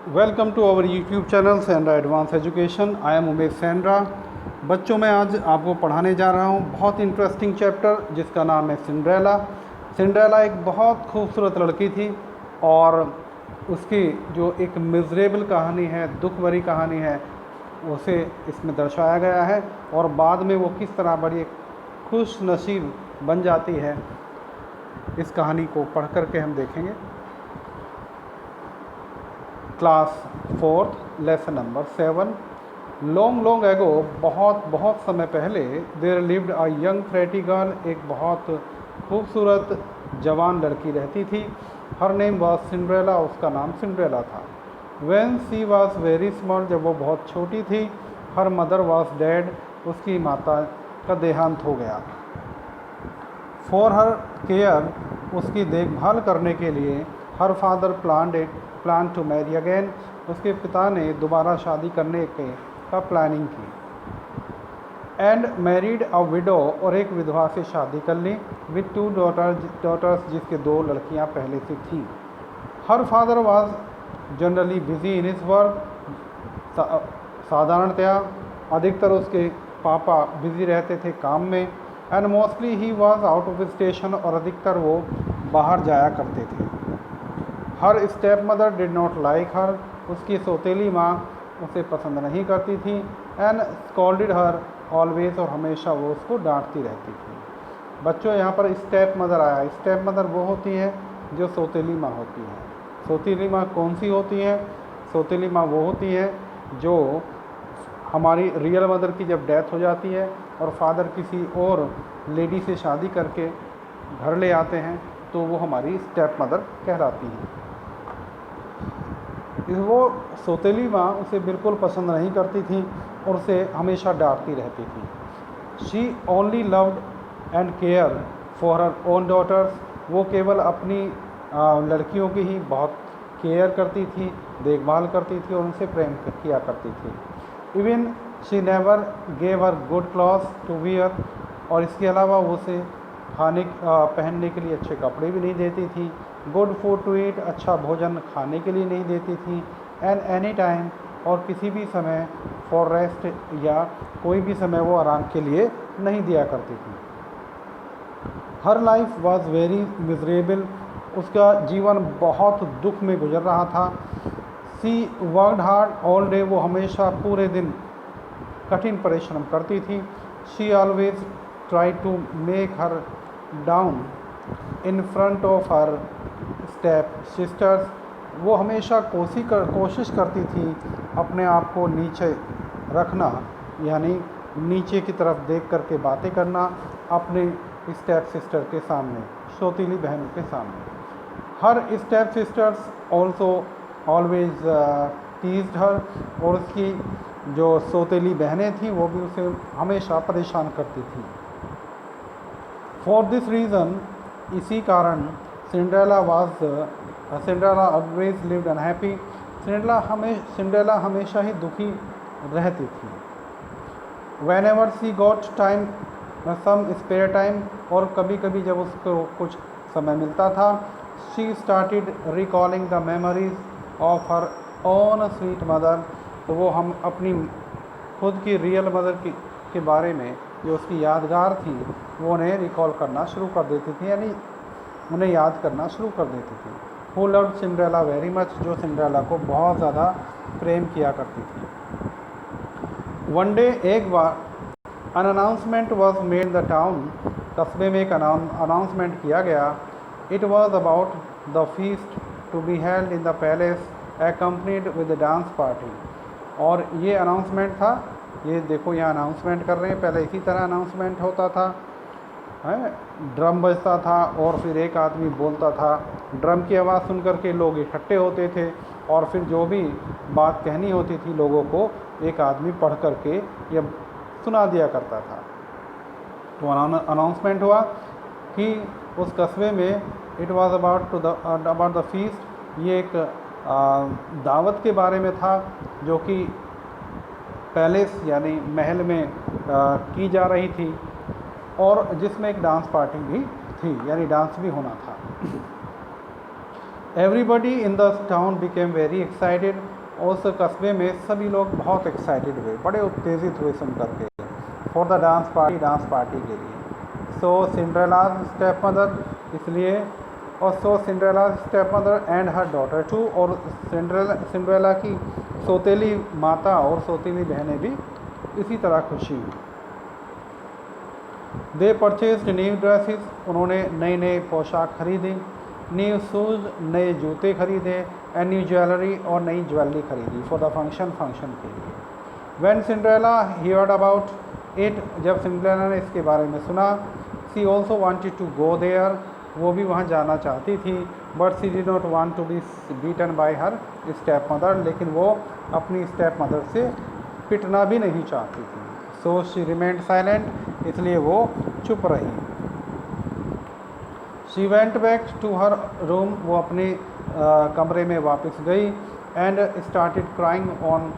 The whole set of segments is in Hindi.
Welcome to our YouTube channel Sendra advance education. I am Umesh Sendra. बच्चों, मैं आज आपको पढ़ाने जा रहा हूँ बहुत इंटरेस्टिंग चैप्टर जिसका नाम है सिंड्रेला। सिंड्रेला एक बहुत खूबसूरत लड़की थी और उसकी जो एक मिजरेबल कहानी है, दुख भरी कहानी है, उसे इसमें दर्शाया गया है और बाद में वो किस तरह बड़ी खुश नसीब बन जाती है, इस कहानी को पढ़ कर के हम देखेंगे। Class 4th lesson number 7। Long long ago, बहुत समय पहले, there lived a young pretty girl, एक बहुत खूबसूरत जवान लड़की रहती थी। हर नेम वाज सिंड्रेला, उसका नाम सिंड्रेला था। When she was very small, जब वो बहुत छोटी थी, हर मदर वाज डेड, उसकी माता का देहांत हो गया। फॉर हर केयर, उसकी देखभाल करने के लिए, her father plan to marry again, उसके पिता ने दोबारा शादी करने का प्लानिंग की। एंड मैरिड अ विडो, और एक विधवा से शादी कर ली। विद 2 डॉटर्स, जिसके 2 लड़कियां पहले से थीं। Her father was generally busy in his work, साधारणतया अधिकतर उसके पापा बिजी रहते थे काम में। And mostly he was out of station, और अधिकतर वो बाहर जाया करते थे। Her step mother did not like her, उसकी सौतेली माँ उसे पसंद नहीं करती थी। एंड स्कॉल्डेड हर ऑलवेज, और हमेशा वो उसको डांटती रहती थी। बच्चों, यहाँ पर स्टेप मदर आया। स्टेप मदर वो होती है जो सौतेली माँ होती है। सौतेली माँ कौन सी होती है? सौतेली माँ वो होती है जो हमारी रियल मदर की जब डेथ हो जाती है और फादर किसी और लेडी से शादी करके घर ले आते हैं, तो वो हमारी स्टेप मदर कहलाती है। वो सौतेली माँ उसे बिल्कुल पसंद नहीं करती थी और उसे हमेशा डांटती रहती थी। She only loved and care for her own daughters, वो केवल अपनी लड़कियों की ही बहुत केयर करती थी, देखभाल करती थी और उनसे प्रेम किया करती थी। Even she never gave her good clothes to wear, और इसके अलावा वो उसे पहनने के लिए अच्छे कपड़े भी नहीं देती थी। गुड फूड टू ईट, अच्छा भोजन खाने के लिए नहीं देती थी। एंड एनी टाइम, और किसी भी समय, फॉर रेस्ट, या कोई भी समय वो आराम के लिए नहीं दिया करती थी। Her life was very miserable, उसका जीवन बहुत दुख में गुजर रहा था। She worked hard all day, वो हमेशा पूरे दिन कठिन परिश्रम करती थी। She always try to make her down in front of her step sisters, वो हमेशा कोशिश करती थी अपने आप को नीचे रखना, यानी नीचे की तरफ देख करके बातें करना अपने स्टेप सिस्टर के सामने, सौतीली बहनों के सामने। Her step sisters also always teased her, और उसकी जो सौतेली बहनें थीं वो भी उसे हमेशा परेशान करती थी। फॉर दिस रीज़न, इसी कारण, Cinderella always lived unhappy, Cinderella हमेशा ही दुखी रहती थी। Whenever she got time, some spare time, और कभी कभी जब उसको कुछ समय मिलता था, she started recalling the memories of her own sweet mother, तो वो हम अपनी खुद की रियल मदर के बारे में जो उसकी यादगार थी वो उन्हें रिकॉल करना शुरू कर देती थी, यानी उन्हें याद करना शुरू कर देती थी। Who loved Cinderella very much, जो सिंड्रेला को बहुत ज़्यादा प्रेम किया करती थी। वन डे, एक बार, an announcement was made in the town, कस्बे में एक अनाउंसमेंट किया गया। It was about the feast to be held in the palace accompanied with dance party, और ये अनाउंसमेंट था, ये देखो यहाँ अनाउंसमेंट कर रहे हैं, पहले इसी तरह अनाउंसमेंट होता था, है, ड्रम बजता था और फिर एक आदमी बोलता था। ड्रम की आवाज़ सुन कर के लोग इकट्ठे होते थे और फिर जो भी बात कहनी होती थी लोगों को एक आदमी पढ़ कर के या सुना दिया करता था। तो अनाउंसमेंट हुआ कि उस कस्बे में, it was about the feast, ये एक दावत के बारे में था जो कि पैलेस यानी महल में की जा रही थी, और जिसमें एक डांस पार्टी भी थी, यानी डांस भी होना था। Everybody in the town became very excited. उस कस्बे में सभी लोग बहुत एक्साइटेड हुए, बड़े उत्तेजित हुए सुन करके, फॉर द डांस पार्टी के लिए। सो सिंड्रेलाज स्टेप मदर, इसलिए, और so Cinderella's step mother and her daughter too, और सिंड्रेला की सौतेली माता और सौतेली बहनें भी इसी तरह खुशी हुई। दे परचेज न्यू ड्रेसेस, उन्होंने नए नए पोशाक खरीदे, न्यू शूज़, नए जूते खरीदे, एंड न्यू ज्वेलरी, और नई ज्वेलरी खरीदी, फॉर द फंक्शन के लिए। When Cinderella heard about it, जब सिंड्रेला ने इसके बारे में सुना, she also wanted to go there, वो भी वहाँ जाना चाहती थी, but she did not want to be beaten by her step mother, लेकिन वो अपनी स्टेप मदर से पिटना भी नहीं चाहती थी। सो शी रिमेंड साइलेंट, इसलिए वो चुप रही। She went back to her room, वो अपने कमरे में वापस गई, and started crying on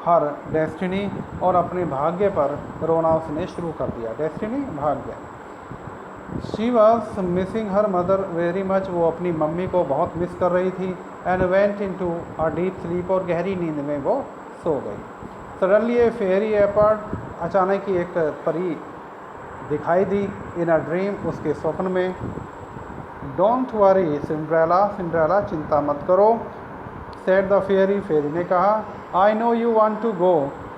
her destiny, और अपने भाग्य पर रोना उसने शुरू कर दिया। डेस्टिनी, भाग्य। She was missing her mother very much, वो अपनी मम्मी को बहुत मिस कर रही थी, and went into a deep sleep, और गहरी नींद में वो सो गई। सडनली ए फेरी अपीयर्ड, अचानक ही एक परी दिखाई दी, इन अ ड्रीम, उसके स्वप्न में। डोंट वरी सिंड्रेला, सिंड्रेला चिंता मत करो, सेड द फेरी, फेरी ने कहा, I know you want to go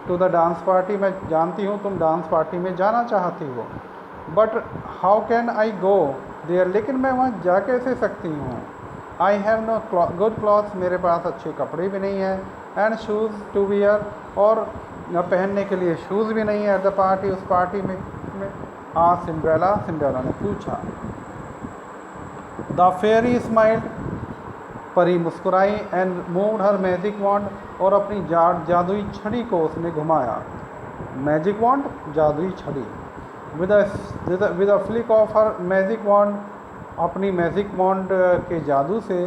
to the dance party, मैं जानती हूँ तुम डांस पार्टी में जाना चाहती हो, but how can I go there, लेकिन मैं वहाँ जा कैसे सकती हूँ। I have no good clothes, मेरे पास अच्छे कपड़े भी नहीं हैं, एंड शूज़ टू वियर, और पहनने के लिए शूज़ भी नहीं है, एट द पार्टी, उस पार्टी में। सिंड्रेला, सिंड्रेला ने पूछा। द फेरी स्माइल्ड, परी मुस्कुराई, and moved her magic wand, और अपनी जादुई छड़ी को उसने घुमाया। मैजिक वॉन्ड, जादुई छड़ी। With a flick of her magic wand, अपनी मैजिक वॉन्ड के जादू से,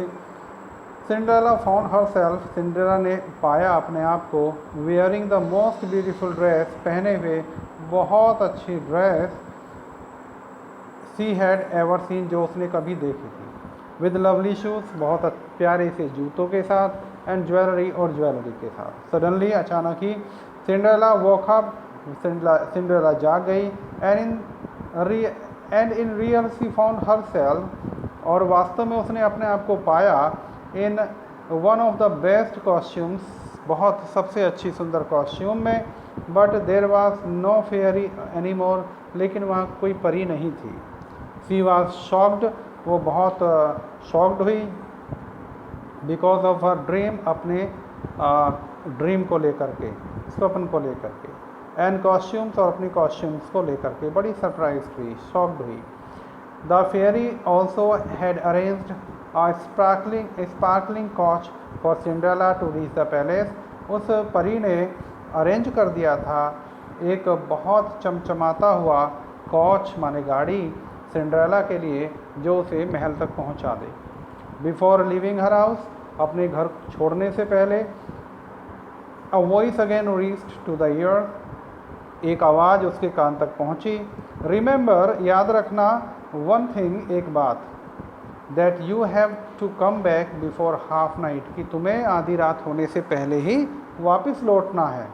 Cinderella found herself, Cinderella ने पाया अपने आप को, wearing the most beautiful dress, पहने हुए बहुत अच्छी dress, she had ever seen, जो उसने कभी देखी थी, विद लवली शूज़, बहुत प्यारे से जूतों के साथ, एंड ज्वेलरी, और ज्वेलरी के साथ। सडनली, अचानक ही, सिंड्रेला वोक अप, सिंड्रेला जाग गई, and in real she found herself, और वास्तव में उसने अपने आप को पाया, in one of the best costumes, बहुत सबसे अच्छी सुंदर कॉस्ट्यूम में, but there was no fairy any more, लेकिन वहाँ कोई परी नहीं थी। सी वॉज शॉक्ड, वो बहुत शॉक्ड हुई, बिकॉज ऑफ हर ड्रीम, अपने ड्रीम को लेकर के, स्वप्न को लेकर के, एंड कॉस्ट्यूम्स, और अपनी कॉस्ट्यूम्स को लेकर के बड़ी सरप्राइज हुई, शॉक्ड हुई। The fairy also had arranged a sparkling coach for Cinderella to reach the palace, उस परी ने अरेंज कर दिया था एक बहुत चमचमाता हुआ कोच, माने गाड़ी, सिंड्रेला के लिए, जो उसे महल तक पहुंचा दे। बिफोर लिविंग हर हाउस, अपने घर छोड़ने से पहले, a voice again reached to the ear, एक आवाज़ उसके कान तक पहुंची। रिमेंबर, याद रखना, वन थिंग, एक बात, that you have to come back before half night, कि तुम्हें आधी रात होने से पहले ही वापस लौटना है।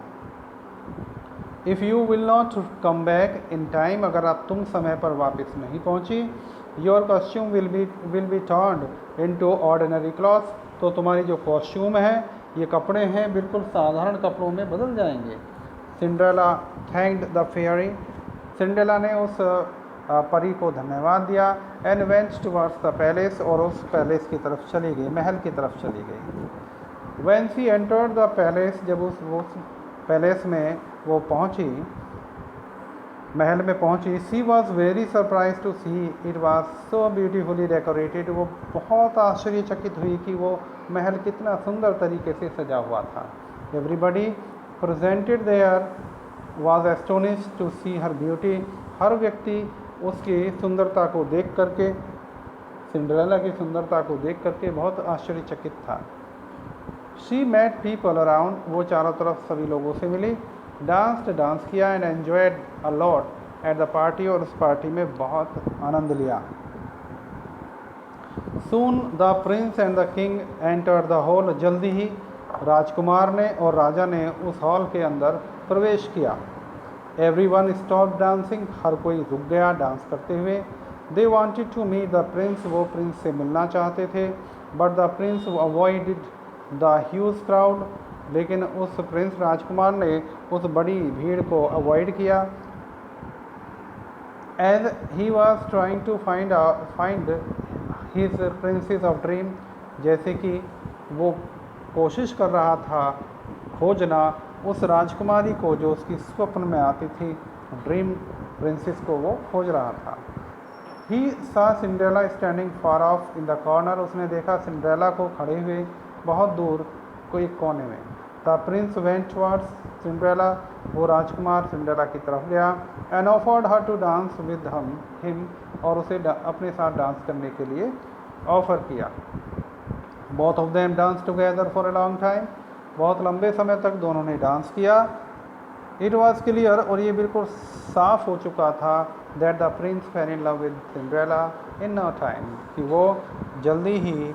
If you will not come back in time, अगर आप तुम समय पर वापस नहीं पहुंची, your costume will be turned into ordinary clothes, तो तुम्हारी जो कॉस्ट्यूम है, ये कपड़े हैं, बिल्कुल साधारण कपड़ों में बदल जाएंगे। Cinderella thanked the fairy, Cinderella ने उस परी को धन्यवाद दिया, and went towards the palace, और उस पैलेस की तरफ चली गई, महल की तरफ चली गई। When she entered the palace, जब उस पैलेस में वो पहुंची, महल में पहुंची, she was very surprise to see it was so beautifully decorated, वो बहुत आश्चर्यचकित हुई कि वो महल कितना सुंदर तरीके से सजा हुआ था। Everybody presented there was astonished to see her beauty, हर व्यक्ति उसकी सुंदरता को देख करके, सिंड्रेला की सुंदरता को देख करके बहुत आश्चर्यचकित था। शी मेट पीपल अराउंड, वो चारों तरफ सभी लोगों से मिली, डांस किया, and enjoyed a lot at the party, और उस पार्टी में बहुत आनंद लिया। Soon the Prince and the king enter the hall, जल्दी ही राजकुमार ने और राजा ने उस हॉल के अंदर प्रवेश किया। एवरीवन स्टॉप डांसिंग, हर कोई रुक गया डांस करते हुए। They wanted to meet the prince, वो प्रिंस से मिलना चाहते थे। But the prince avoided the huge crowd, लेकिन उस प्रिंस राजकुमार ने उस बड़ी भीड़ को अवॉइड किया। As he was trying to find his princess of dream, जैसे कि वो कोशिश कर रहा था खोजना उस राजकुमारी को जो उसकी स्वप्न में आती थी, ड्रीम प्रिंसेस को वो खोज रहा था। ही सा Cinderella standing far of in the corner, उसने देखा सिंड्रेला को खड़े हुए बहुत दूर कोई कोने में। The prince went towards Cinderella, वो राजकुमार सिंड्रेला की तरफ गया। And offered her to dance with him, और उसे अपने साथ डांस करने के लिए ऑफर किया। Both of them dance together for a long time, बहुत लंबे समय तक दोनों ने डांस किया। इट वॉज क्लियर, और ये बिल्कुल साफ हो चुका था, that the prince fell in love with Cinderella in no time, कि वो जल्दी ही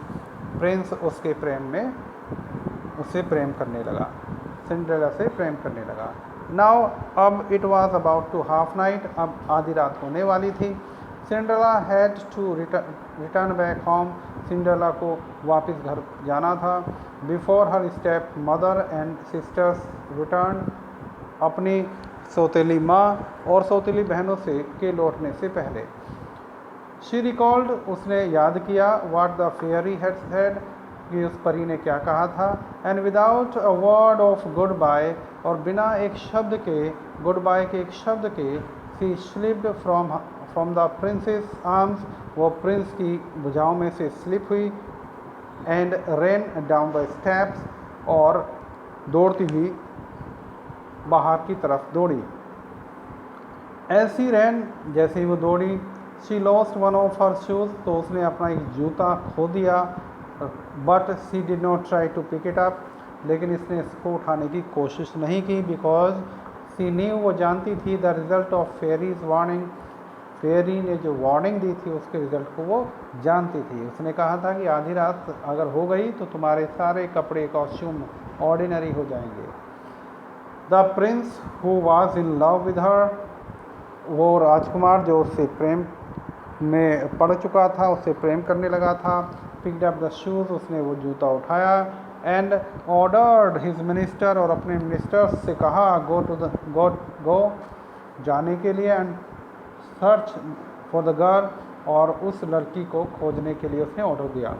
प्रिंस उसके प्रेम में उससे प्रेम करने लगा, सिंड्रेला से प्रेम करने लगा। नाउ अब it was about to half night, अब आधी रात होने वाली थी। Cinderella had to return back home, Cinderella को वापस घर जाना था। Before her step mother and sisters return, अपनी सौतेली माँ और सौतेली बहनों से के लौटने से पहले। शी रिकॉल्ड, उसने याद किया, what the fairy had said, कि उस परी ने क्या कहा था। And without a word of goodbye, और बिना एक शब्द के गुड बाय के एक शब्द के, she slipped from the princess arms, वो प्रिंस की भुजाओं में से स्लिप हुई। And rain down the steps, और दौड़ती हुई बाहर की तरफ दौड़ी। ऐसी रैन, जैसे ही वो दौड़ी, she lost one of her shoes, तो उसने अपना एक जूता खो दिया। But she did not try to pick it up, लेकिन इसने इसको उठाने की कोशिश नहीं की। बिकॉज शी न्यू, वो जानती थी, the result of fairy's warning, fairy ने जो वार्निंग दी थी उसके रिज़ल्ट को वो जानती थी। उसने कहा था कि आधी रात अगर हो गई तो तुम्हारे सारे कपड़े कॉस्ट्यूम ऑर्डिनरी हो जाएंगे। The Prince who was in love with her, वो राजकुमार जो उससे प्रेम में पड़ चुका था, उससे प्रेम करने लगा था। पिक्ड अप द शूज़, उसने वो जूता उठाया। एंड ऑर्डर्ड हिज मिनिस्टर, और अपने मिनिस्टर्स से कहा, गो जाने के लिए, and search for the girl, और उस लड़की को खोजने के लिए उसने ऑर्डर दिया।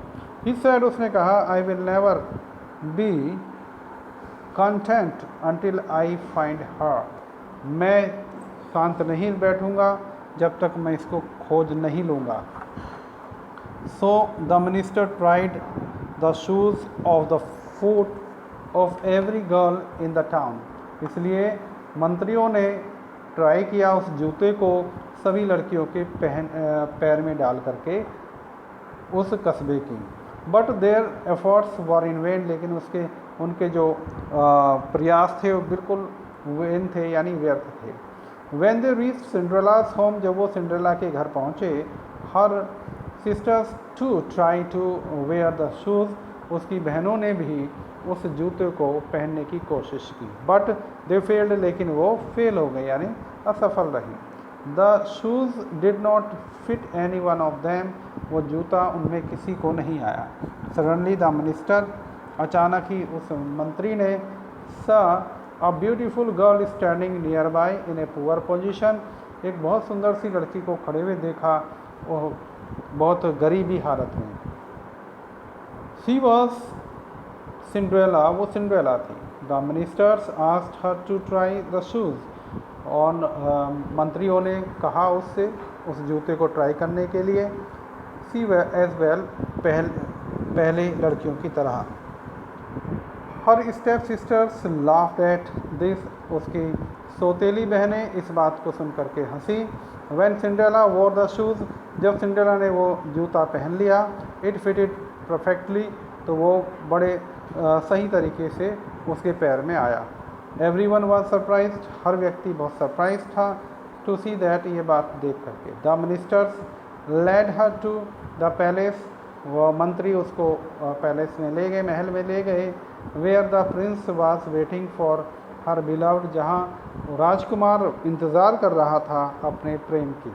ही सेड, उसने कहा, I will never be content until I find her, मैं शांत नहीं बैठूंगा जब तक मैं इसको खोज नहीं लूँगा। So the minister tried the shoes of the foot of every girl in the town, इसलिए मंत्रियों ने ट्राई किया उस जूते को सभी लड़कियों के पैर में डाल करके उस कस्बे की। But their efforts were in when, लेकिन उनके जो प्रयास थे वो बिल्कुल वेन थे, यानी व्यर्थ थे। When they reached Cinderella's home, जब वो सिंड्रेला के घर पहुँचे, her sisters to try to wear the shoes, उसकी बहनों ने भी उस जूते को पहनने की कोशिश की। बट दे फेल्ड, लेकिन वो फेल हो गए, यानी असफल रही। The shoes did not fit any one of them, वो जूता उनमें किसी को नहीं आया। सडनली द मिनिस्टर, अचानक ही उस मंत्री ने, सा a beautiful girl standing near by in a poor position, एक बहुत सुंदर सी लड़की को खड़े हुए देखा, वो बहुत गरीबी हालत में। शी वॉज सिंड्रेला, वो सिंड्रेला थी। The ministers asked her to try the shoes, और मंत्रियों ने कहा उससे उस जूते को ट्राई करने के लिए। सी एज वेल, पहले लड़कियों की तरह। Her step sisters laughed at this, उसकी सौतेली बहनें इस बात को सुन करके हंसी। When Cinderella wore the shoes, जब सिंड्रेला ने वो जूता पहन लिया, इट फिटेड परफेक्टली, तो वो बड़े सही तरीके से उसके पैर में आया। एवरीवन वाज सरप्राइज्ड, हर व्यक्ति बहुत सरप्राइज था टू सी दैट, ये बात देख करके। The ministers led her to the palace, वह मंत्री उसको पैलेस में ले गए, महल में ले गए, where the prince was waiting for her beloved, जहाँ राजकुमार इंतज़ार कर रहा था अपने प्रेम की।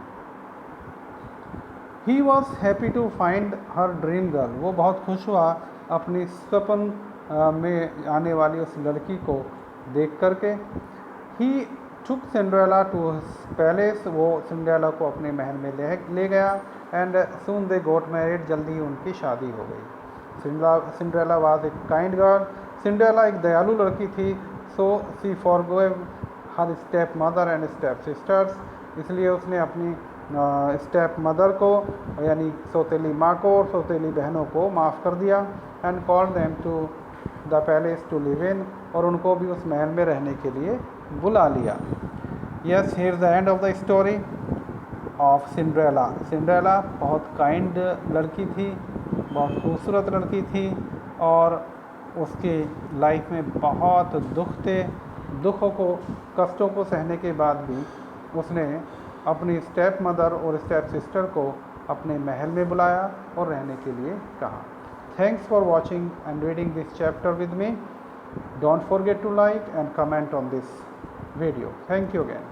He was happy to find her dream girl, वो बहुत खुश हुआ अपनी स्वप्न में आने वाली उस लड़की को देख करके। ही टुक सिंड्रेला टू पैलेस, वो सिंड्रेला को अपने महल में ले गया। And soon they goat married, जल्दी ही उनकी शादी हो गई। Cinderella was a kind girl, Cinderella एक दयालु लड़की थी। So she forgive her step mother and step sisters, इसलिए उसने अपनी स्टेप मदर को यानी सौतेली माँ को और सौतेली बहनों को माफ़ कर दिया। And called them to the palace to live in, और उनको भी उस महल में रहने के लिए बुला लिया। Yes, here is the end of the story of Cinderella. Cinderella बहुत काइंड लड़की थी, बहुत खूबसूरत लड़की थी, और उसके लाइफ में बहुत दुख थे। दुखों को, कष्टों को सहने के बाद भी उसने अपनी स्टेप मदर और स्टेप सिस्टर को अपने महल में बुलाया और रहने के लिए कहा। Thanks for watching and reading this chapter with me. Don't forget to like and comment on this video. Thank you again.